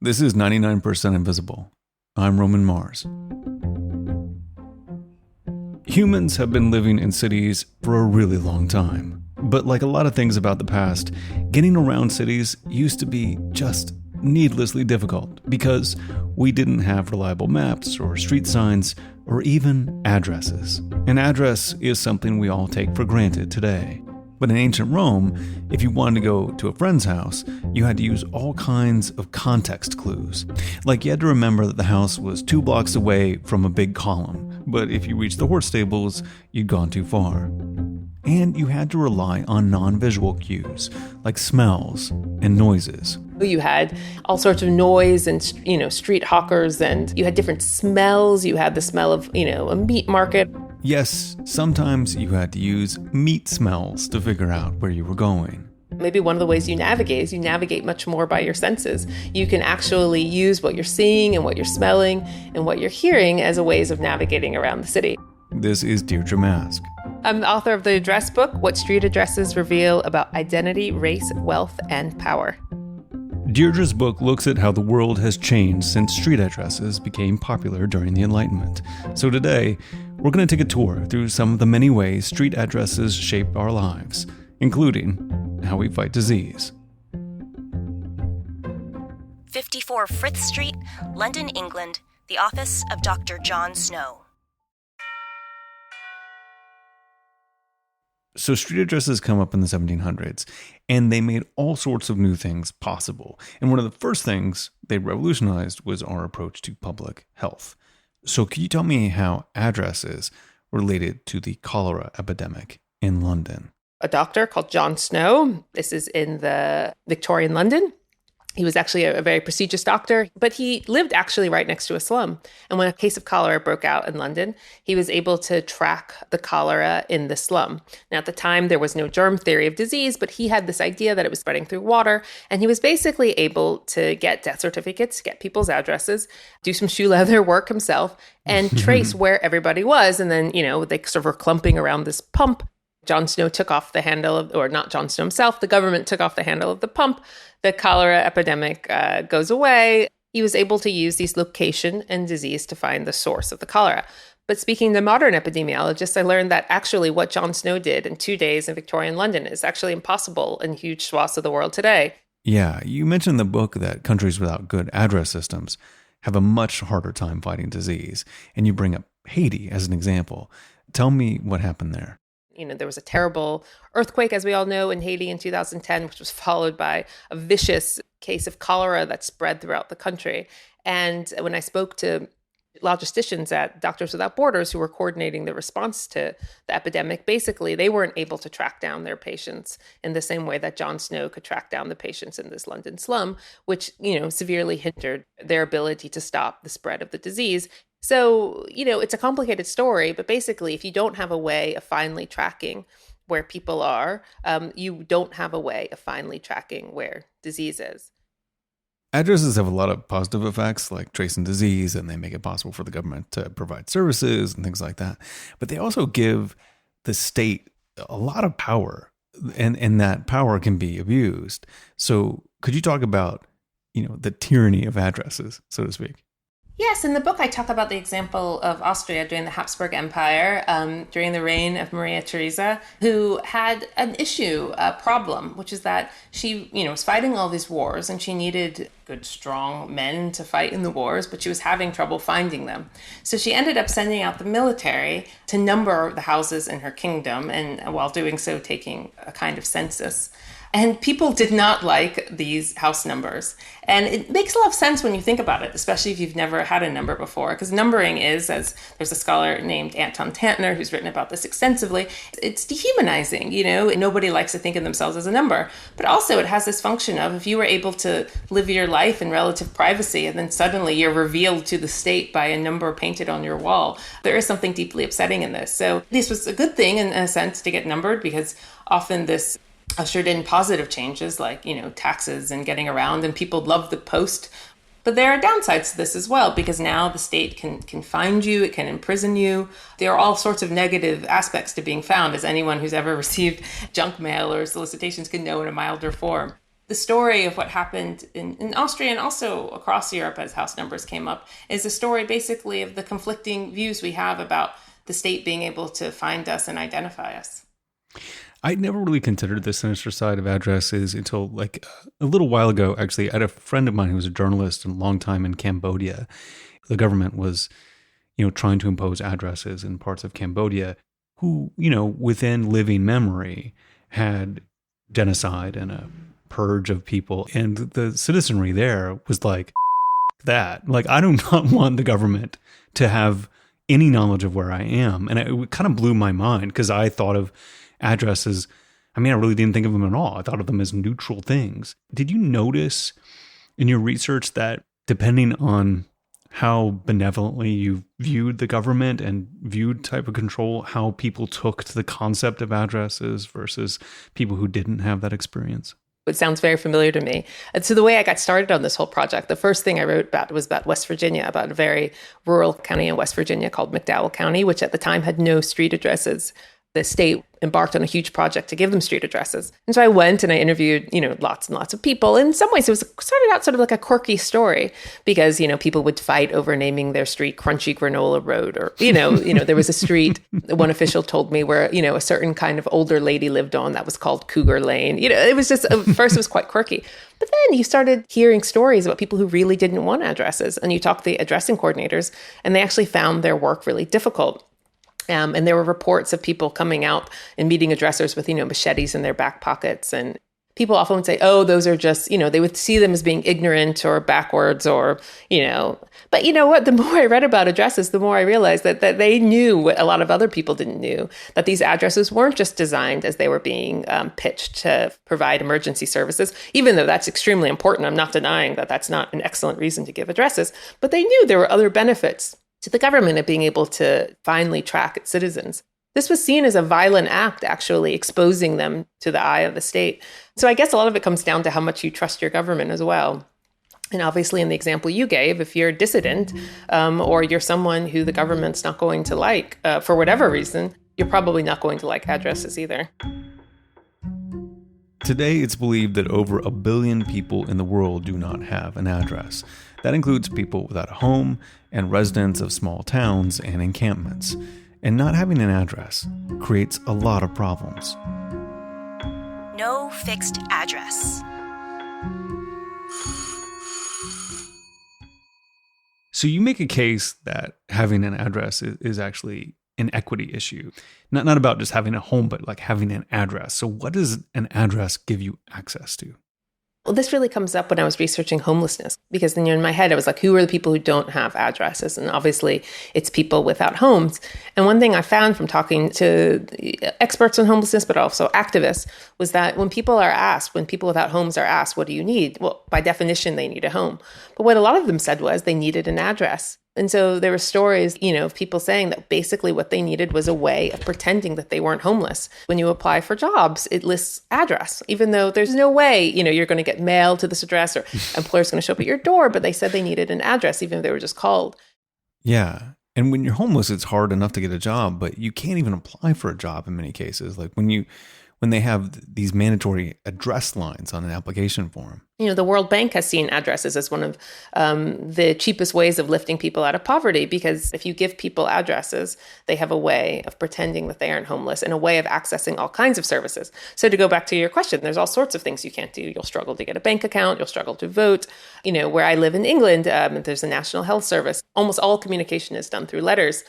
This is 99% Invisible. I'm Roman Mars. Humans have been living in cities for a really long time. But like a lot of things about the past, getting around cities used to be just needlessly difficult because we didn't have reliable maps or street signs or even addresses. An address is something we all take for granted today. But in ancient Rome, if you wanted to go to a friend's house, you had to use all kinds of context clues. Like you had to remember that the house was 2 blocks away from a big column, but if you reached the horse stables, you'd gone too far. And you had to rely on non-visual cues, like smells and noises. You had all sorts of noise and, street hawkers, and you had different smells. You had the smell of, a meat market. Yes, sometimes you had to use meat smells to figure out where you were going. Maybe one of the ways you navigate is you navigate much more by your senses. You can actually use what you're seeing and what you're smelling and what you're hearing as a ways of navigating around the city. This is Deirdre Mask. I'm the author of the address book, What Street Addresses Reveal About Identity, Race, Wealth, and Power. Deirdre's book looks at how the world has changed since street addresses became popular during the Enlightenment. So today, we're going to take a tour through some of the many ways street addresses shape our lives, including how we fight disease. 54 Frith Street, London, England, the office of Dr. John Snow. So street addresses come up in the 1700s, and they made all sorts of new things possible. And one of the first things they revolutionized was our approach to public health. So can you tell me how addresses related to the cholera epidemic in London? A doctor called John Snow. This is in the Victorian London. He was actually a very prestigious doctor, but he lived actually right next to a slum. And when a case of cholera broke out in London, he was able to track the cholera in the slum. Now, at the time, there was no germ theory of disease, but he had this idea that it was spreading through water. And he was basically able to get death certificates, get people's addresses, do some shoe leather work himself, and trace where everybody was. And then, they sort of were clumping around this pump. John Snow took off the handle of, or not John Snow himself, the government took off the handle of the pump. The cholera epidemic goes away. He was able to use these location and disease to find the source of the cholera. But speaking to modern epidemiologists, I learned that actually what John Snow did in 2 days in Victorian London is actually impossible in huge swaths of the world today. Yeah, you mentioned in the book that countries without good address systems have a much harder time fighting disease. And you bring up Haiti as an example. Tell me what happened there. There was a terrible earthquake, as we all know, in Haiti in 2010, which was followed by a vicious case of cholera that spread throughout the country. And when I spoke to logisticians at Doctors Without Borders who were coordinating the response to the epidemic, basically they weren't able to track down their patients in the same way that John Snow could track down the patients in this London slum, which, severely hindered their ability to stop the spread of the disease. So, it's a complicated story, but basically, if you don't have a way of finally tracking where people are, you don't have a way of finally tracking where disease is. Addresses have a lot of positive effects, like tracing disease, and they make it possible for the government to provide services and things like that. But they also give the state a lot of power, and that power can be abused. So could you talk about, the tyranny of addresses, so to speak? Yes, in the book I talk about the example of Austria during the Habsburg Empire, during the reign of Maria Theresa, who had an issue, a problem, which is that she, was fighting all these wars and she needed good, strong men to fight in the wars, but she was having trouble finding them. So she ended up sending out the military to number the houses in her kingdom, and while doing so, taking a kind of census. And people did not like these house numbers. And it makes a lot of sense when you think about it, especially if you've never had a number before, because numbering is, as there's a scholar named Anton Tantner who's written about this extensively, it's dehumanizing, nobody likes to think of themselves as a number. But also it has this function of if you were able to live your life in relative privacy and then suddenly you're revealed to the state by a number painted on your wall, there is something deeply upsetting in this. So this was a good thing in a sense to get numbered, because often this ushered in positive changes like, taxes and getting around, and people love the post. But there are downsides to this as well, because now the state can find you, it can imprison you. There are all sorts of negative aspects to being found, as anyone who's ever received junk mail or solicitations can know in a milder form. The story of what happened in Austria and also across Europe as house numbers came up is a story basically of the conflicting views we have about the state being able to find us and identify us. I never really considered the sinister side of addresses until like a little while ago. Actually, I had a friend of mine who was a journalist and a long time in Cambodia. The government was, trying to impose addresses in parts of Cambodia who, within living memory had genocide and a purge of people. And the citizenry there was like, that. Like, I do not want the government to have any knowledge of where I am. And it kind of blew my mind because I thought of addresses, I really didn't think of them at all. I thought of them as neutral things. Did you notice in your research that depending on how benevolently you viewed the government and viewed type of control, how people took to the concept of addresses versus people who didn't have that experience? It sounds very familiar to me. And so the way I got started on this whole project, the first thing I wrote about was about West Virginia, about a very rural county in West Virginia called McDowell County, which at the time had no street addresses. The state embarked on a huge project to give them street addresses. And so I went and I interviewed, lots and lots of people. In some ways, it started out sort of like a quirky story because, people would fight over naming their street Crunchy Granola Road or, there was a street, one official told me where, a certain kind of older lady lived on that was called Cougar Lane. It was just, at first it was quite quirky. But then you started hearing stories about people who really didn't want addresses. And you talked to the addressing coordinators and they actually found their work really difficult. And there were reports of people coming out and meeting addressers with, machetes in their back pockets. And people often would say, oh, those are just, they would see them as being ignorant or backwards or, But you know what? The more I read about addresses, the more I realized that they knew what a lot of other people didn't know, that these addresses weren't just designed as they were being pitched to provide emergency services, even though that's extremely important. I'm not denying that that's not an excellent reason to give addresses, but they knew there were other benefits to the government of being able to finally track its citizens. This was seen as a violent act, actually exposing them to the eye of the state. So I guess a lot of it comes down to how much you trust your government as well. And obviously, in the example you gave, if you're a dissident or you're someone who the government's not going to like for whatever reason, you're probably not going to like addresses either. Today, it's believed that over 1 billion people in the world do not have an address. That includes people without a home and residents of small towns and encampments. And not having an address creates a lot of problems. No fixed address. So you make a case that having an address is actually an equity issue. Not about just having a home, but like having an address. So what does an address give you access to? Well, this really comes up when I was researching homelessness, because then in my head, I was like, who are the people who don't have addresses? And obviously, it's people without homes. And one thing I found from talking to experts on homelessness, but also activists, was that when people without homes are asked, what do you need? Well, by definition, they need a home. But what a lot of them said was they needed an address. And so there were stories, of people saying that basically what they needed was a way of pretending that they weren't homeless. When you apply for jobs, it lists address, even though there's no way, you're going to get mail to this address or employer's going to show up at your door. But they said they needed an address, even if they were just called. Yeah. And when you're homeless, it's hard enough to get a job, but you can't even apply for a job in many cases. Like when they have these mandatory address lines on an application form. The World Bank has seen addresses as one of the cheapest ways of lifting people out of poverty, because if you give people addresses, they have a way of pretending that they aren't homeless and a way of accessing all kinds of services. So to go back to your question, there's all sorts of things you can't do. You'll struggle to get a bank account. You'll struggle to vote. Where I live in England, there's a National Health Service. Almost all communication is done through letters.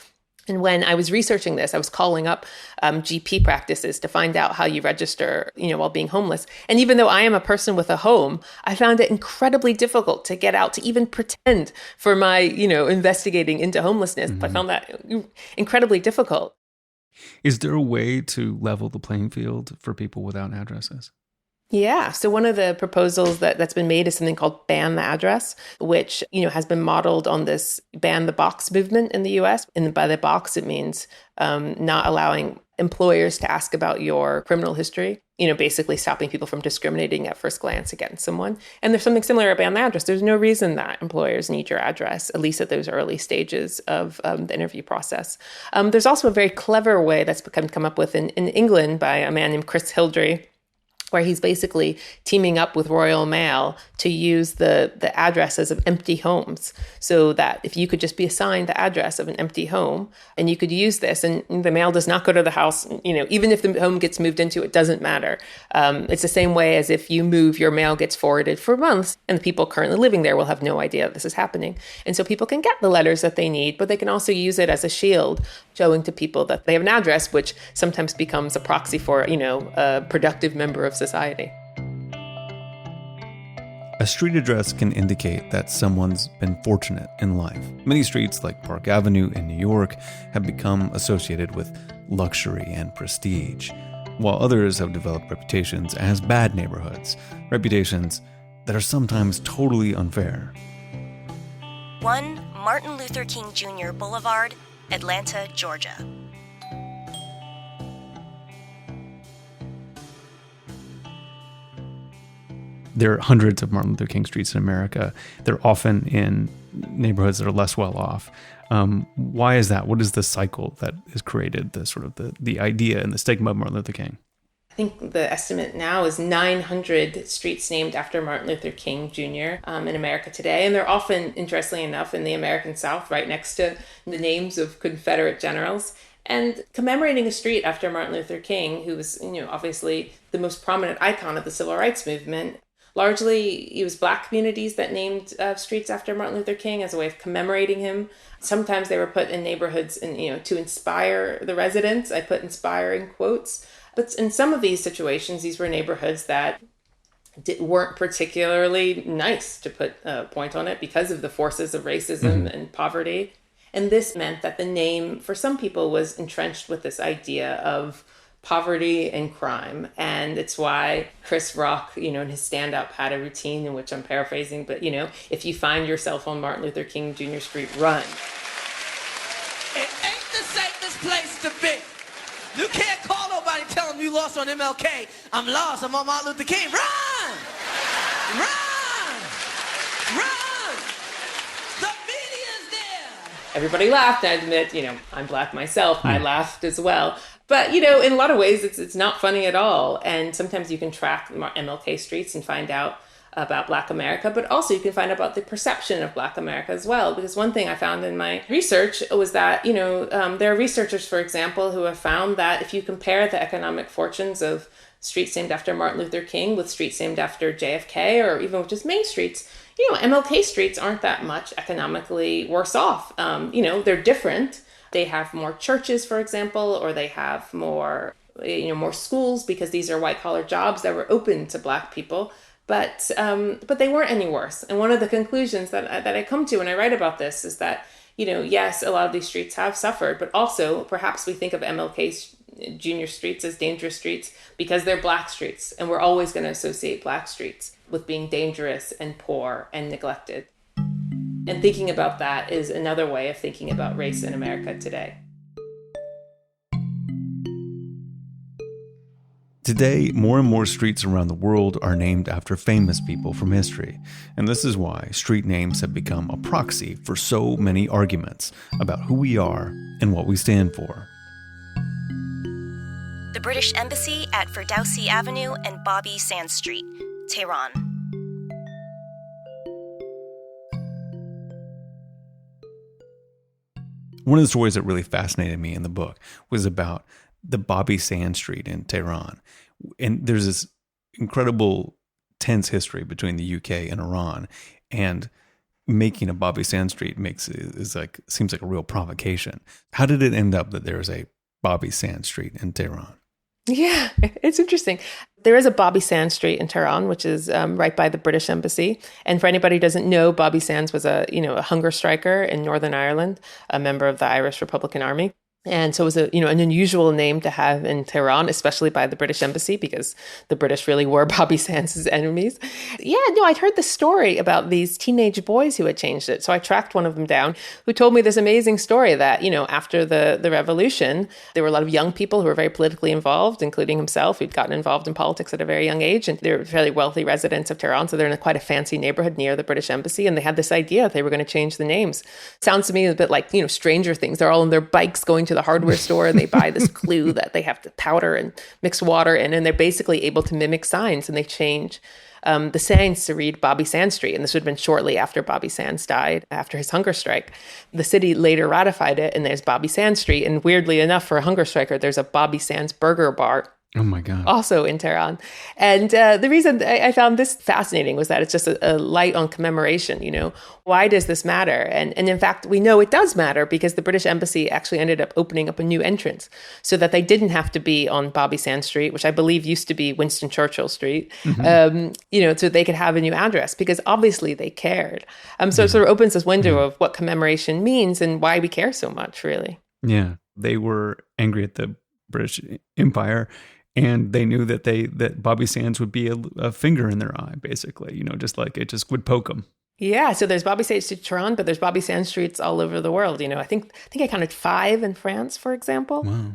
And when I was researching this, I was calling up GP practices to find out how you register, while being homeless. And even though I am a person with a home, I found it incredibly difficult to get out to even pretend for my, investigating into homelessness. Mm-hmm. I found that incredibly difficult. Is there a way to level the playing field for people without addresses? Yeah. So one of the proposals that's been made is something called Ban the Address, which, has been modeled on this Ban the Box movement in the US. And by the box, it means not allowing employers to ask about your criminal history, basically stopping people from discriminating at first glance against someone. And there's something similar about Ban the Address. There's no reason that employers need your address, at least at those early stages of the interview process. There's also a very clever way that's come up with in England by a man named Chris Hildrey, where he's basically teaming up with Royal Mail to use the addresses of empty homes, so that if you could just be assigned the address of an empty home and you could use this, and the mail does not go to the house, even if the home gets moved into, it doesn't matter. It's the same way as if you move, your mail gets forwarded for months and the people currently living there will have no idea this is happening. And so people can get the letters that they need, but they can also use it as a shield, showing to people that they have an address, which sometimes becomes a proxy for, a productive member of society. A street address can indicate that someone's been fortunate in life. Many streets, like Park Avenue in New York, have become associated with luxury and prestige, while others have developed reputations as bad neighborhoods, reputations that are sometimes totally unfair. 1 Martin Luther King Jr. Boulevard, Atlanta, Georgia. There are hundreds of Martin Luther King streets in America. They're often in neighborhoods that are less well off. Why is that? What is the cycle that is created, the idea and the stigma of Martin Luther King? I think the estimate now is 900 streets named after Martin Luther King Jr. In America today. And they're often, interestingly enough, in the American South, right next to the names of Confederate generals. And commemorating a street after Martin Luther King, who was, obviously the most prominent icon of the civil rights movement. Largely, it was Black communities that named streets after Martin Luther King as a way of commemorating him. Sometimes they were put in neighborhoods to inspire the residents. I put inspiring quotes. But in some of these situations, these were neighborhoods that weren't particularly nice, to put a point on it, because of the forces of racism and poverty. And this meant that the name, for some people, was entrenched with this idea of poverty and crime. And it's why Chris Rock, in his stand-up had a routine in which I'm paraphrasing, but, if you find yourself on Martin Luther King Jr. Street, run. It ain't the safest place to be. You can't call nobody, tell them you lost on MLK. I'm lost, I'm on Martin Luther King. Run! Run! Run! The media's there! Everybody laughed. I admit, I'm Black myself. I laughed as well. But, in a lot of ways, it's not funny at all. And sometimes you can track MLK streets and find out about Black America, but also you can find out about the perception of Black America as well. Because one thing I found in my research was that, there are researchers, for example, who have found that if you compare the economic fortunes of streets named after Martin Luther King with streets named after JFK, or even with just main streets, MLK streets aren't that much economically worse off. They're different. They have more churches, for example, or they have more, more schools, because these are white-collar jobs that were open to Black people. But they weren't any worse. And one of the conclusions that I come to when I write about this is that, yes, a lot of these streets have suffered, but also perhaps we think of MLK Jr. streets as dangerous streets because they're Black streets. And we're always going to associate Black streets with being dangerous and poor and neglected. And thinking about that is another way of thinking about race in America today. Today, more and more streets around the world are named after famous people from history. And this is why street names have become a proxy for so many arguments about who we are and what we stand for. The British Embassy at Firdausi Avenue and Bobby Sands Street, Tehran. One of the stories that really fascinated me in the book was about the Bobby Sands Street in Tehran. And there's this incredible tense history between the UK and Iran. And making a Bobby Sands Street seems like a real provocation. How did it end up that there's a Bobby Sands Street in Tehran? Yeah, it's interesting. There is a Bobby Sands Street in Tehran, which is right by the British Embassy. And for anybody who doesn't know, Bobby Sands was a hunger striker in Northern Ireland, a member of the Irish Republican Army. And so it was an unusual name to have in Tehran, especially by the British Embassy, because the British really were Bobby Sands' enemies. I'd heard the story about these teenage boys who had changed it. So I tracked one of them down who told me this amazing story that, after the revolution, there were a lot of young people who were very politically involved, including himself, who'd gotten involved in politics at a very young age. And they were fairly wealthy residents of Tehran. So they're in quite a fancy neighborhood near the British Embassy. And they had this idea that they were going to change the names. Sounds to me a bit like, Stranger Things. They're all on their bikes going to the hardware store and they buy this glue that they have to powder and mix water in, and they're basically able to mimic signs, and they change the signs to read Bobby Sands Street. And this would have been shortly after Bobby Sands died, after his hunger strike. The city later ratified it, and there's Bobby Sands Street. And weirdly enough, for a hunger striker, there's a Bobby Sands burger bar Oh my God. also in Tehran. And the reason I found this fascinating was that it's just a light on commemoration. Why does this matter? And in fact, we know it does matter because the British embassy actually ended up opening up a new entrance so that they didn't have to be on Bobby Sands Street, which I believe used to be Winston Churchill Street, so they could have a new address because obviously they cared. So it sort of opens this window of what commemoration means and why we care so much, really. Yeah. They were angry at the British Empire, and they knew that Bobby Sands would be a finger in their eye, basically, just like it just would poke them. Yeah, so there's Bobby Sands Street, Tehran, but there's Bobby Sands Streets all over the world. I think I counted 5 in France, for example. Wow.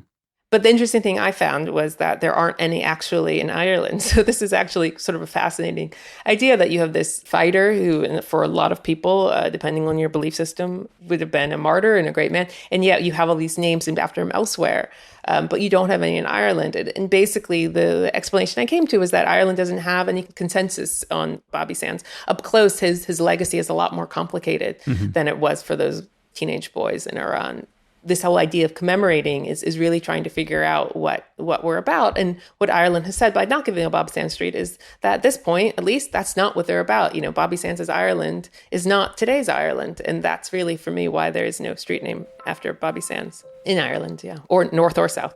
But the interesting thing I found was that there aren't any actually in Ireland. So this is actually sort of a fascinating idea that you have this fighter who, for a lot of people, depending on your belief system, would have been a martyr and a great man. And yet you have all these names named after him elsewhere, but you don't have any in Ireland. And basically the explanation I came to is that Ireland doesn't have any consensus on Bobby Sands. Up close, his legacy is a lot more complicated than it was for those teenage boys in Iran. This whole idea of commemorating is really trying to figure out what we're about. And what Ireland has said by not giving a Bobby Sands Street is that at this point, at least, that's not what they're about. Bobby Sands' Ireland is not today's Ireland. And that's really, for me, why there is no street name after Bobby Sands in Ireland, or north or south.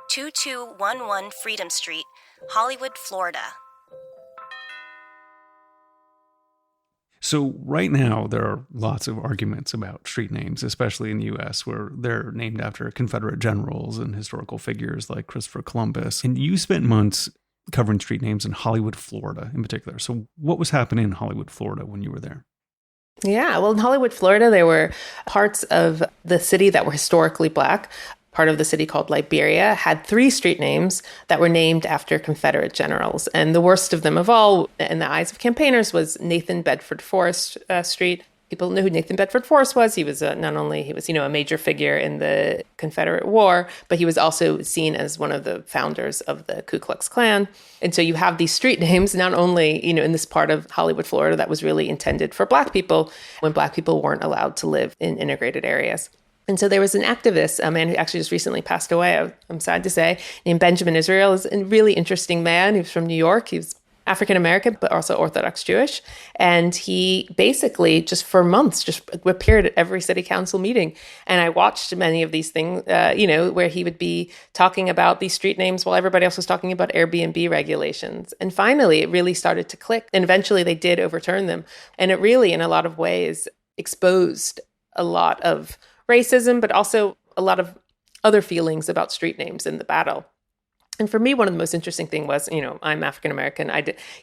2211 Freedom Street, Hollywood, Florida. So right now, there are lots of arguments about street names, especially in the U.S., where they're named after Confederate generals and historical figures like Christopher Columbus. And you spent months covering street names in Hollywood, Florida in particular. So what was happening in Hollywood, Florida when you were there? Yeah, well, in Hollywood, Florida, there were parts of the city that were historically Black. Part of the city called Liberia had 3 street names that were named after Confederate generals. And the worst of them of all, in the eyes of campaigners, was Nathan Bedford Forrest Street. People knew who Nathan Bedford Forrest was. He was not only a major figure in the Confederate War, but he was also seen as one of the founders of the Ku Klux Klan. And so you have these street names, not only, in this part of Hollywood, Florida, that was really intended for Black people when Black people weren't allowed to live in integrated areas. And so there was an activist, a man who actually just recently passed away, I'm sad to say, named Benjamin Israel. He's a really interesting man. He was from New York. He was African-American, but also Orthodox Jewish. And he basically just for months just appeared at every city council meeting. And I watched many of these things, where he would be talking about these street names while everybody else was talking about Airbnb regulations. And finally, it really started to click. And eventually they did overturn them. And it really, in a lot of ways, exposed a lot of racism, but also a lot of other feelings about street names in the battle. And for me, one of the most interesting things was, I'm African-American.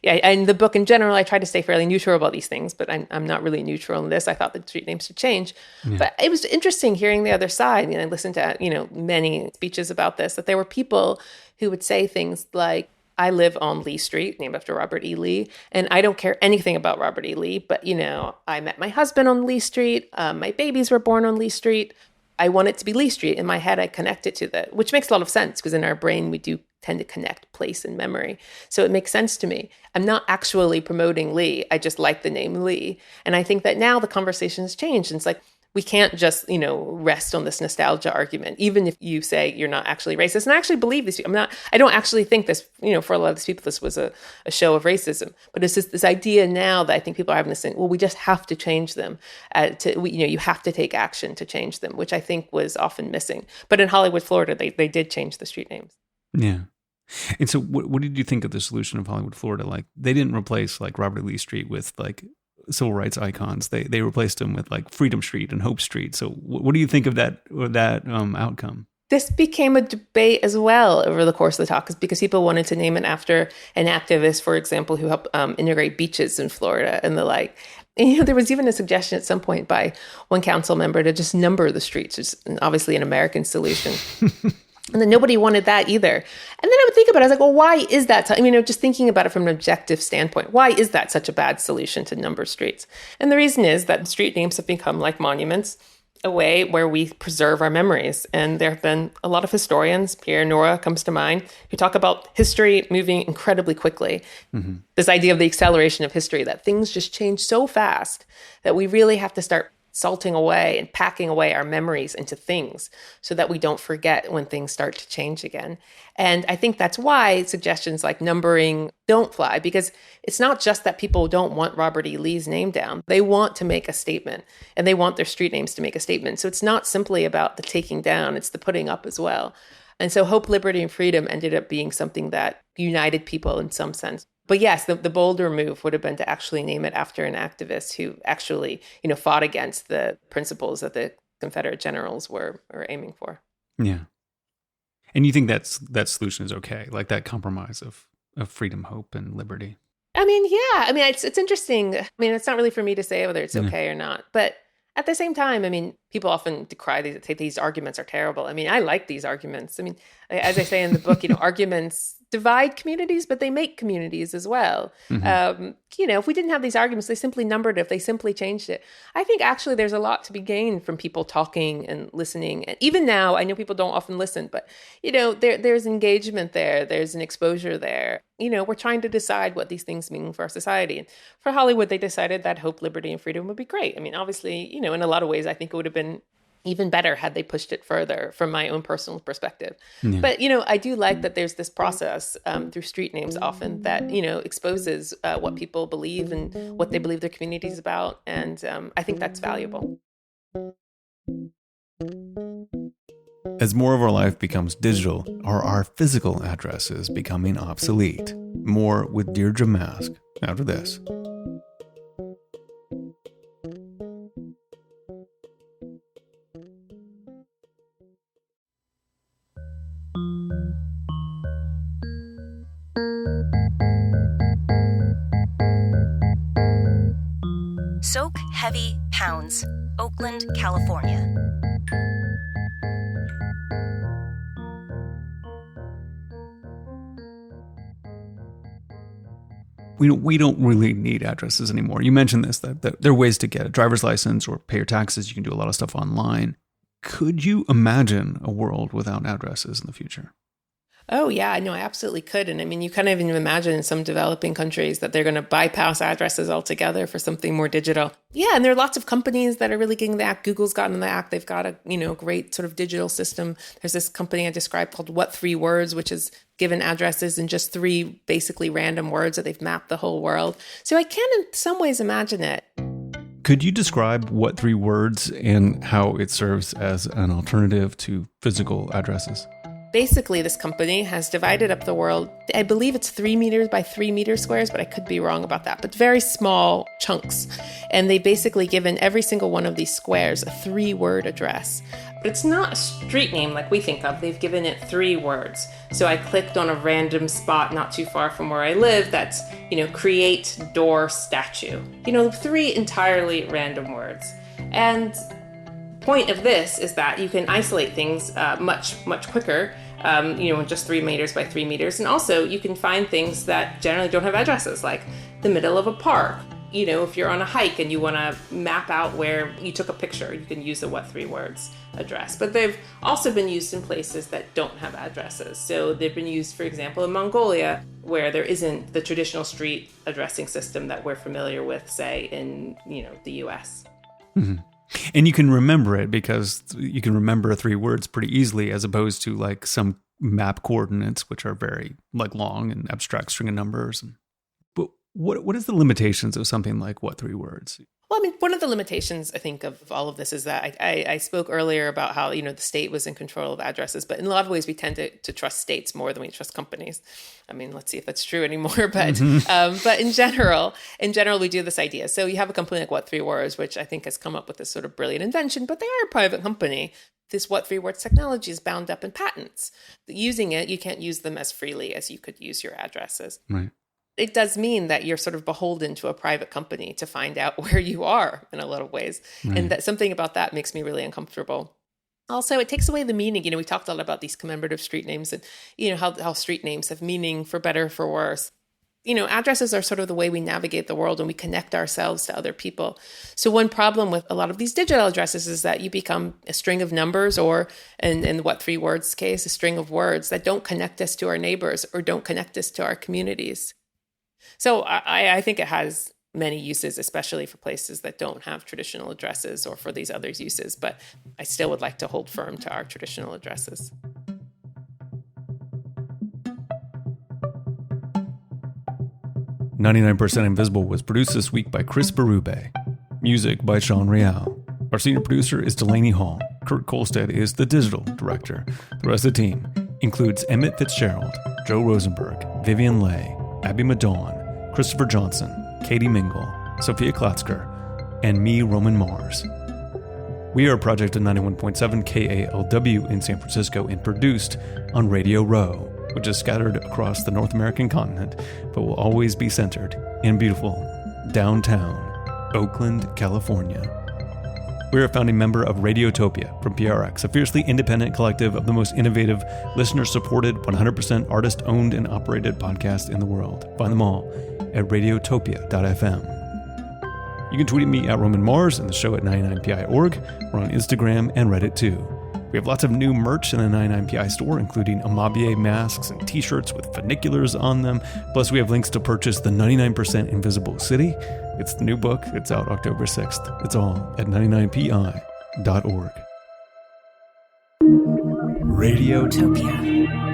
In the book in general, I try to stay fairly neutral about these things, but I'm not really neutral in this. I thought the street names should change. Yeah. But it was interesting hearing the other side. I listened to, many speeches about this, that there were people who would say things like, I live on Lee Street, named after Robert E. Lee, and I don't care anything about Robert E. Lee, but, I met my husband on Lee Street. My babies were born on Lee Street. I want it to be Lee Street. In my head, I connect it to that, which makes a lot of sense because in our brain, we do tend to connect place and memory. So it makes sense to me. I'm not actually promoting Lee. I just like the name Lee. And I think that now the conversation has changed. And it's like, we can't just, rest on this nostalgia argument, even if you say you're not actually racist. And I actually believe this. I don't actually think this, for a lot of these people, this was a show of racism. But it's just this idea now that I think people are having this thing, well, we just have to change them. You have to take action to change them, which I think was often missing. But in Hollywood, Florida, they did change the street names. Yeah. And so what did you think of the solution of Hollywood, Florida? Like, they didn't replace Robert E. Lee Street with civil rights icons. They replaced them with Freedom Street and Hope Street. So what do you think of that outcome? This became a debate as well over the course of the talk, because people wanted to name it after an activist, for example, who helped integrate beaches in Florida and the like. And, there was even a suggestion at some point by one council member to just number the streets, which is obviously an American solution. And then nobody wanted that either. And then I would think about it. I was like, well, why is that? Just thinking about it from an objective standpoint, why is that such a bad solution to number streets? And the reason is that street names have become like monuments. a way where we preserve our memories. And there have been a lot of historians, Pierre Nora comes to mind, who talk about history moving incredibly quickly. This idea of the acceleration of history, that things just change so fast that we really have to start salting away and packing away our memories into things so that we don't forget when things start to change again. And I think that's why suggestions like numbering don't fly, because it's not just that people don't want Robert E. Lee's name down. They want to make a statement, and they want their street names to make a statement. So it's not simply about the taking down, it's the putting up as well. And so hope, liberty, and freedom ended up being something that united people in some sense. But yes, the bolder move would have been to actually name it after an activist who actually, fought against the principles that the Confederate generals were aiming for. Yeah. And you think that solution is okay, like that compromise of freedom, hope, and liberty? I mean, yeah. I mean, it's interesting. I mean, it's not really for me to say whether it's okay or not. But at the same time, I mean, people often decry these arguments are terrible. I mean, I like these arguments. I mean, as I say in the book, arguments divide communities, but they make communities as well. If we didn't have these arguments, they simply numbered it, if they simply changed it. I think actually there's a lot to be gained from people talking and listening. And even now, I know people don't often listen, but, there's engagement there. There's an exposure there. We're trying to decide what these things mean for our society. And for Hollywood, they decided that hope, liberty, and freedom would be great. I mean, obviously, in a lot of ways, I think it would have been even better had they pushed it further from my own personal perspective. Yeah. But, I do like that there's this process through street names often that, exposes what people believe and what they believe their community is about. And I think that's valuable. As more of our life becomes digital, are our physical addresses becoming obsolete? More with Deirdre Mask after this. Soak Heavy Pounds, Oakland, California. We don't really need addresses anymore. You mentioned this, that there are ways to get a driver's license or pay your taxes. You can do a lot of stuff online. Could you imagine a world without addresses in the future? Oh, yeah, no, I absolutely could. And I mean, you kind of even imagine in some developing countries that they're going to bypass addresses altogether for something more digital. Yeah, and there are lots of companies that are really getting the act. Google's gotten the act. They've got a, great sort of digital system. There's this company I described called What 3 Words, which is given addresses in just 3 basically random words that they've mapped the whole world. So I can in some ways imagine it. Could you describe What 3 Words and how it serves as an alternative to physical addresses? Basically, this company has divided up the world. I believe it's 3 meters by 3 meter squares, but I could be wrong about that. But very small chunks. And they've basically given every single one of these squares a 3-word address. But it's not a street name like we think of. They've given it 3 words. So I clicked on a random spot not too far from where I live that's, create door statue. 3 entirely random words. And point of this is that you can isolate things much quicker, in just 3 meters by 3 meters. And also you can find things that generally don't have addresses, like the middle of a park. If you're on a hike and you want to map out where you took a picture, you can use the What 3 Words address. But they've also been used in places that don't have addresses. So they've been used, for example, in Mongolia, where there isn't the traditional street addressing system that we're familiar with, say, in, the US. Mm-hmm. And you can remember it because you can remember 3 words pretty easily, as opposed to like some map coordinates, which are very long and abstract string of numbers. But what is the limitations of something like What 3 Words? Well, I mean, one of the limitations, I think, of all of this is that I spoke earlier about how, the state was in control of addresses. But in a lot of ways, we tend to trust states more than we trust companies. I mean, let's see if that's true anymore. But but in general, we do this idea. So you have a company like What 3 Words, which I think has come up with this sort of brilliant invention, but they are a private company. This What 3 Words technology is bound up in patents. Using it, you can't use them as freely as you could use your addresses. Right. It does mean that you're sort of beholden to a private company to find out where you are in a lot of ways. Right. And that something about that makes me really uncomfortable. Also, it takes away the meaning. We talked a lot about these commemorative street names and, how street names have meaning for better or for worse. Addresses are sort of the way we navigate the world and we connect ourselves to other people. So one problem with a lot of these digital addresses is that you become a string of numbers, or in the What Three Words case, a string of words that don't connect us to our neighbors or don't connect us to our communities. So I think it has many uses, especially for places that don't have traditional addresses or for these other uses. But I still would like to hold firm to our traditional addresses. "99% Invisible" was produced this week by Chris Berube. Music by Sean Real. Our senior producer is Delaney Hall. Kurt Kolstad is the digital director. The rest of the team includes Emmett Fitzgerald, Joe Rosenberg, Vivian Leigh, Abby Madon, Christopher Johnson, Katie Mingle, Sophia Klatzker, and me, Roman Mars. We are a project of 91.7 KALW in San Francisco and produced on Radio Row, which is scattered across the North American continent, but will always be centered in beautiful downtown Oakland, California. We're a founding member of Radiotopia from PRX, a fiercely independent collective of the most innovative, listener-supported, 100% artist-owned and operated podcast in the world. Find them all at radiotopia.fm. You can tweet at me at Roman Mars and the show at 99pi.org. We're on Instagram and Reddit too. We have lots of new merch in the 99pi store, including Amabier masks and t-shirts with funiculars on them. Plus, we have links to purchase the 99% Invisible City. It's the new book. It's out October 6th. It's all at 99pi.org. Radiotopia.